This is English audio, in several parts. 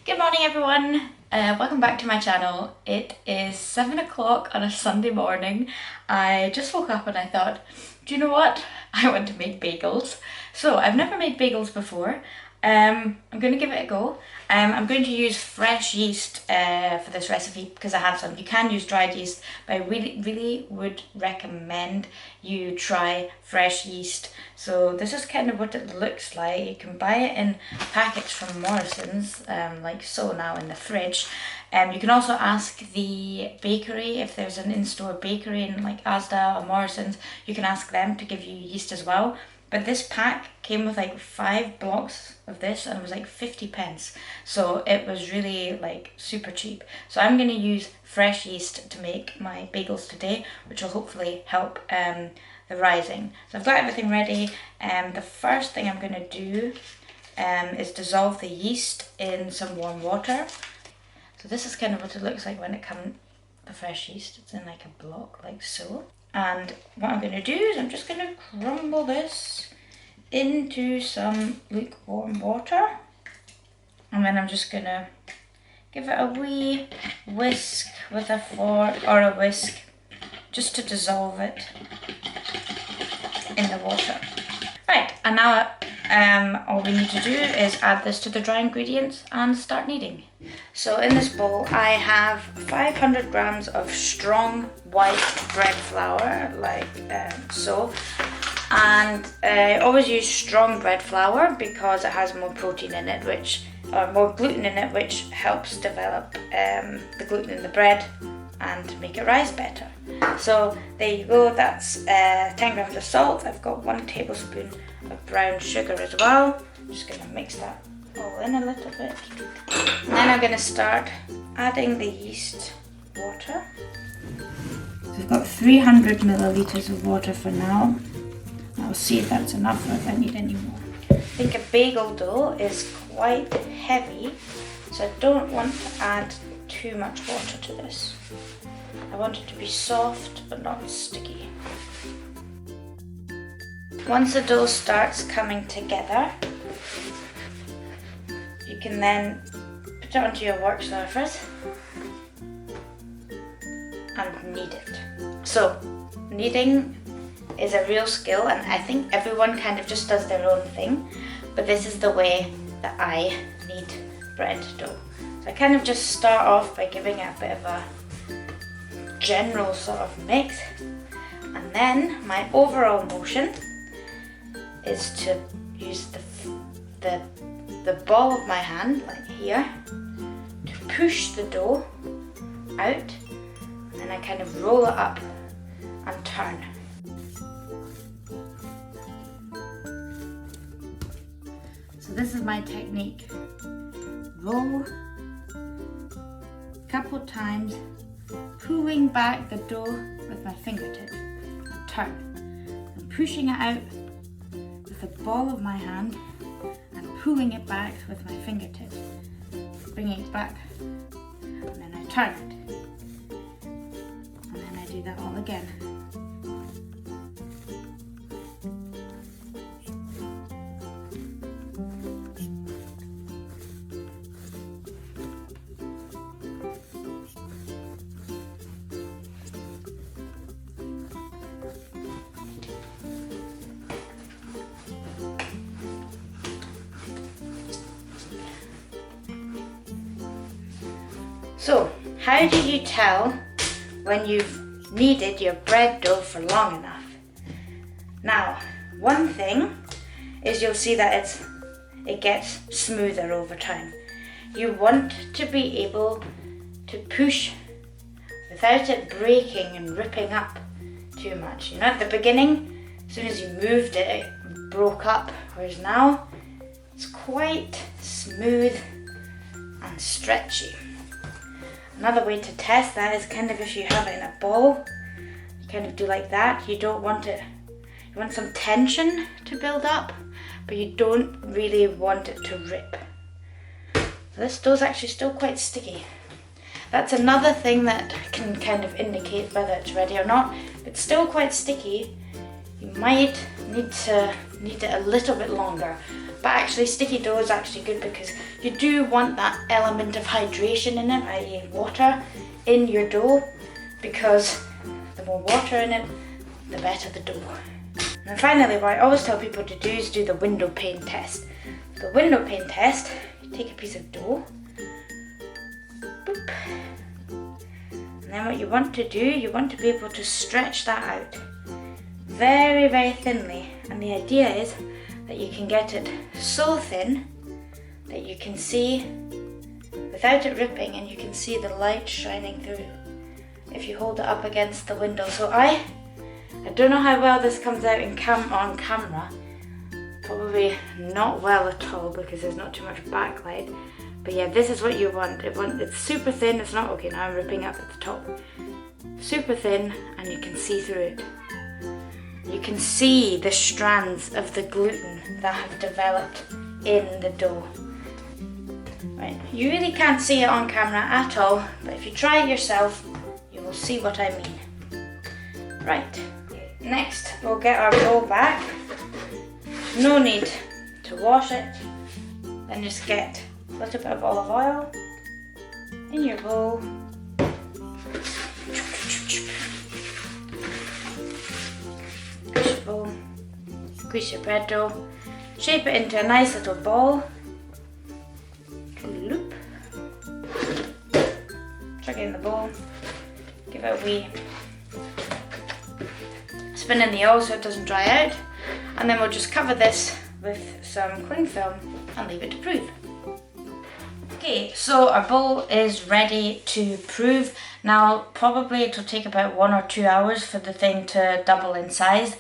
Good morning everyone, welcome back to my channel. It is 7 o'clock on a Sunday morning. I just woke up and I thought, do you know what? I want to make bagels. So I've never made bagels before. I'm going to give it a go. I'm going to use fresh yeast for this recipe because I have some. You can use dried yeast, but I really would recommend you try fresh yeast. So this is kind of what it looks like. You can buy it in packets from Morrison's, like so now in the fridge. You can also ask the bakery if there's an in-store bakery in like Asda or Morrison's. You can ask them to give you yeast as well. But this pack came with like 5 blocks of this and it was like 50 pence. So it was really like super cheap. So I'm going to use fresh yeast to make my bagels today, which will hopefully help the rising. So I've got everything ready. The first thing I'm going to do is dissolve the yeast in some warm water. So this is kind of what it looks like when it comes, the fresh yeast. It's in like a block like so. And what I'm going to do is I'm just going to crumble this into some lukewarm water. And then I'm just going to give it a wee whisk with a fork or a whisk just to dissolve it in the water. Right, and now all we need to do is add this to the dry ingredients and start kneading. So in this bowl I have 500 grams of strong white bread flour, like so. And I always use strong bread flour because it has more protein in it, or more gluten in it, which helps develop the gluten in the bread and make it rise better. So there you go, that's 10 grams of salt. I've got 1 tablespoon of brown sugar as well. I'm just going to mix that all in a little bit. And then I'm going to start adding the yeast water. So I've got 300 milliliters of water for now. I'll see if that's enough or if I need any more. I think a bagel dough is quite heavy, so I don't want to add too much water to this. I want it to be soft but not sticky. Once the dough starts coming together, you can then put it onto your work surface and knead it. So, kneading is a real skill, and I think everyone kind of just does their own thing, but this is the way that I knead bread dough. So I kind of just start off by giving it a bit of a general sort of mix, and then my overall motion is to use the ball of my hand, like here, to push the dough out, and then I kind of roll it up and turn. So this is my technique. Roll a couple times, pulling back the dough with my fingertips, and turn. I'm pushing it out with the ball of my hand and pulling it back with my fingertips, bringing it back, and then I turn it, and then I do that all again. So, how do you tell when you've kneaded your bread dough for long enough? Now, one thing is you'll see that it gets smoother over time. You want to be able to push without it breaking and ripping up too much. You know, at the beginning, as soon as you moved it, it broke up, whereas now it's quite smooth and stretchy. Another way to test that is kind of if you have it in a ball, you kind of do like that. You don't want it, you want some tension to build up, but you don't really want it to rip. This dough's actually still quite sticky. That's another thing that can kind of indicate whether it's ready or not. If it's still quite sticky, you might need to knead it a little bit longer. But actually sticky dough is actually good because you do want that element of hydration in it, i.e. water, in your dough, because the more water in it, the better the dough. And finally, what I always tell people to do is do the window pane test. The window pane test, you take a piece of dough, boop, and then what you want to do, you want to be able to stretch that out very, very thinly. And the idea is that you can get it so thin that you can see, without it ripping, and you can see the light shining through if you hold it up against the window. So I don't know how well this comes out on camera. Probably not well at all because there's not too much backlight. But yeah, this is what you want. It's super thin. It's not okay. Now I'm ripping up at the top. Super thin, and you can see through it. You can see the strands of the gluten that have developed in the dough. Right, you really can't see it on camera at all, but if you try it yourself, you will see what I mean. Right, next we'll get our bowl back. No need to wash it. Then just get a little bit of olive oil in your bowl. Squeeze your bread dough, shape it into a nice little ball, loop, chuck it in the bowl, give it a wee spin in the oil so it doesn't dry out, and then we'll just cover this with some cling film and leave it to prove. Okay, so our bowl is ready to prove. Now probably it'll take about 1 or 2 hours for the thing to double in size.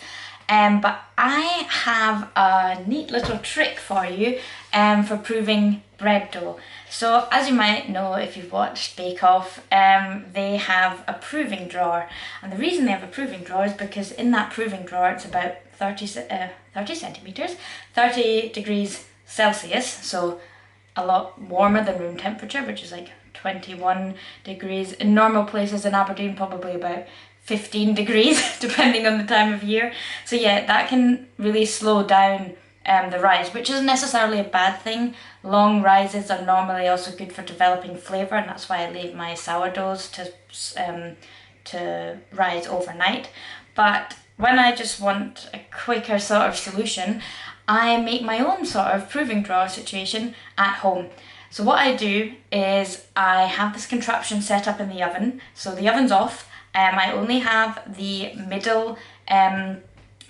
But I have a neat little trick for you for proving bread dough. So as you might know if you've watched Bake Off, they have a proving drawer. And the reason they have a proving drawer is because in that proving drawer it's about 30 centimetres, 30 degrees Celsius, so a lot warmer than room temperature, which is like 21 degrees. In normal places in Aberdeen, probably about 15 degrees, depending on the time of year. So yeah, that can really slow down the rise, which isn't necessarily a bad thing. Long rises are normally also good for developing flavour, and that's why I leave my sourdoughs to rise overnight. But when I just want a quicker sort of solution, I make my own sort of proving drawer situation at home. So what I do is I have this contraption set up in the oven. So the oven's off. I only have the middle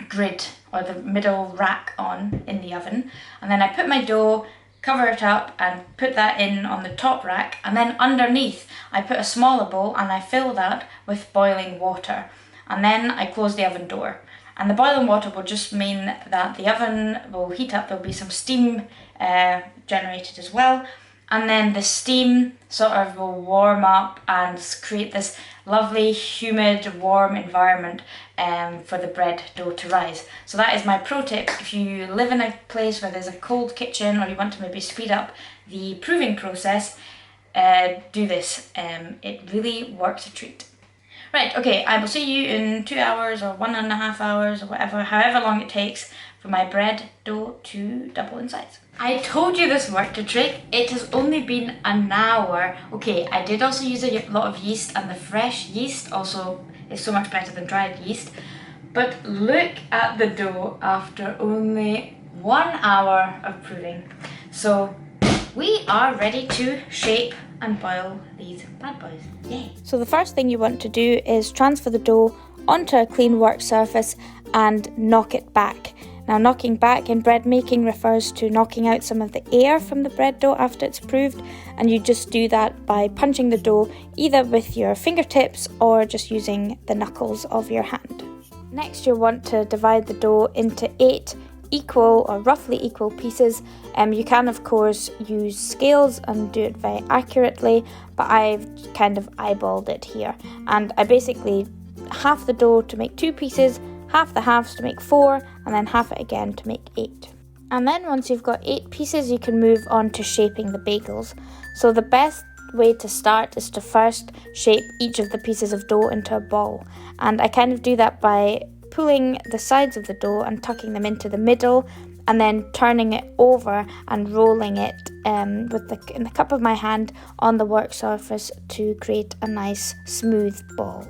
grid or the middle rack on in the oven, and then I put my dough, cover it up and put that in on the top rack, and then underneath I put a smaller bowl and I fill that with boiling water, and then I close the oven door. And the boiling water will just mean that the oven will heat up. There'll be some steam generated as well, and then the steam sort of will warm up and create this lovely, humid, warm environment for the bread dough to rise. So that is my pro tip. If you live in a place where there's a cold kitchen, or you want to maybe speed up the proving process, do this. It really works a treat. Right, okay, I will see you in 2 hours or 1.5 hours or whatever, however long it takes for my bread dough to double in size. I told you this worked a trick. It has only been an hour. Okay, I did also use a lot of yeast, and the fresh yeast also is so much better than dried yeast. But look at the dough after only 1 hour of proving. So we are ready to shape and boil these bad boys. Yay! So the first thing you want to do is transfer the dough onto a clean work surface and knock it back. Now, knocking back in bread making refers to knocking out some of the air from the bread dough after it's proved, and you just do that by punching the dough either with your fingertips or just using the knuckles of your hand. Next, you'll want to divide the dough into 8 equal or roughly equal pieces. You can of course use scales and do it very accurately, but I've kind of eyeballed it here, and I basically half the dough to make 2 pieces, half the halves to make 4, and then half it again to make 8. And then once you've got 8 pieces, you can move on to shaping the bagels. So the best way to start is to first shape each of the pieces of dough into a ball, and I kind of do that by pulling the sides of the dough and tucking them into the middle and then turning it over and rolling it in the cup of my hand on the work surface to create a nice smooth ball.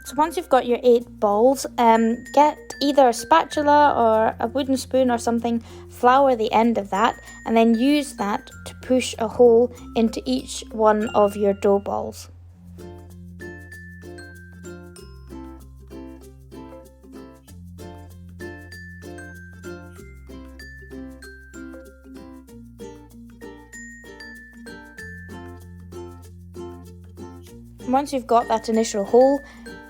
So once you've got your 8 balls, get either a spatula or a wooden spoon or something, flour the end of that, and then use that to push a hole into each one of your dough balls. Once you've got that initial hole,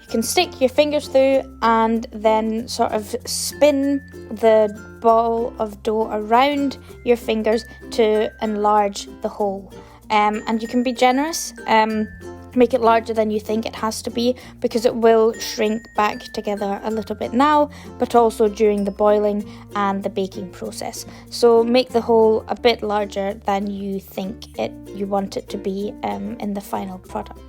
you can stick your fingers through and then sort of spin the ball of dough around your fingers to enlarge the hole. And you can be generous, make it larger than you think it has to be, because it will shrink back together a little bit now, but also during the boiling and the baking process. So make the hole a bit larger than you think you want it to be in the final product.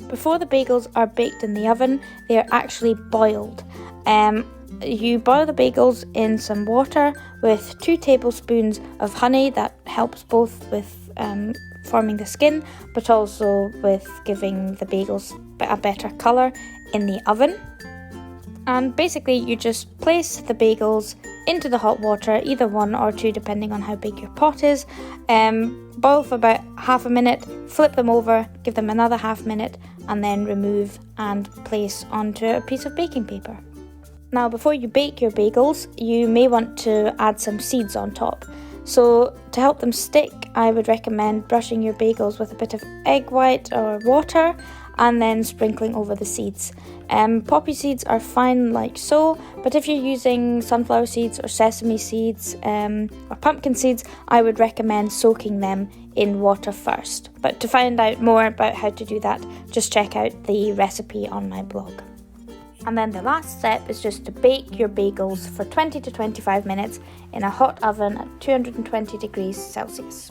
Before the bagels are baked in the oven, they are actually boiled. You boil the bagels in some water with 2 tablespoons of honey. That helps both with forming the skin, but also with giving the bagels a better colour in the oven. And basically you just place the bagels into the hot water, either 1 or 2 depending on how big your pot is. Boil for about half a minute, flip them over, give them another half minute, and then remove and place onto a piece of baking paper. Now, before you bake your bagels, you may want to add some seeds on top. So to help them stick, I would recommend brushing your bagels with a bit of egg white or water and then sprinkling over the seeds. Poppy seeds are fine like so, but if you're using sunflower seeds or sesame seeds or pumpkin seeds, I would recommend soaking them in water first. But to find out more about how to do that, just check out the recipe on my blog. And then the last step is just to bake your bagels for 20 to 25 minutes in a hot oven at 220 degrees Celsius.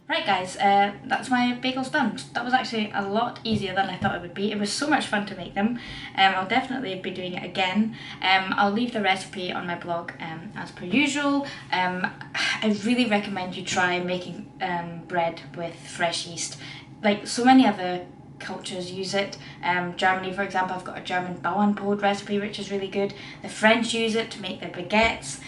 Right guys, that's my bagels done. That was actually a lot easier than I thought it would be. It was so much fun to make them. I'll definitely be doing it again. I'll leave the recipe on my blog as per usual. I really recommend you try making bread with fresh yeast. Like so many other cultures use it. Germany, for example, I've got a German Bauernbrot recipe which is really good. The French use it to make their baguettes.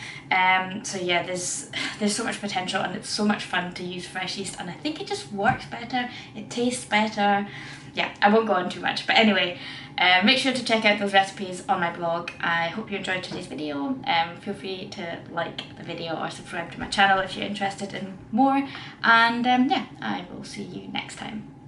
So yeah, there's so much potential and it's so much fun to use fresh yeast, and I think it just works better, it tastes better. Yeah, I won't go on too much, but anyway, make sure to check out those recipes on my blog. I hope you enjoyed today's video. Feel free to like the video or subscribe to my channel if you're interested in more, and yeah, I will see you next time.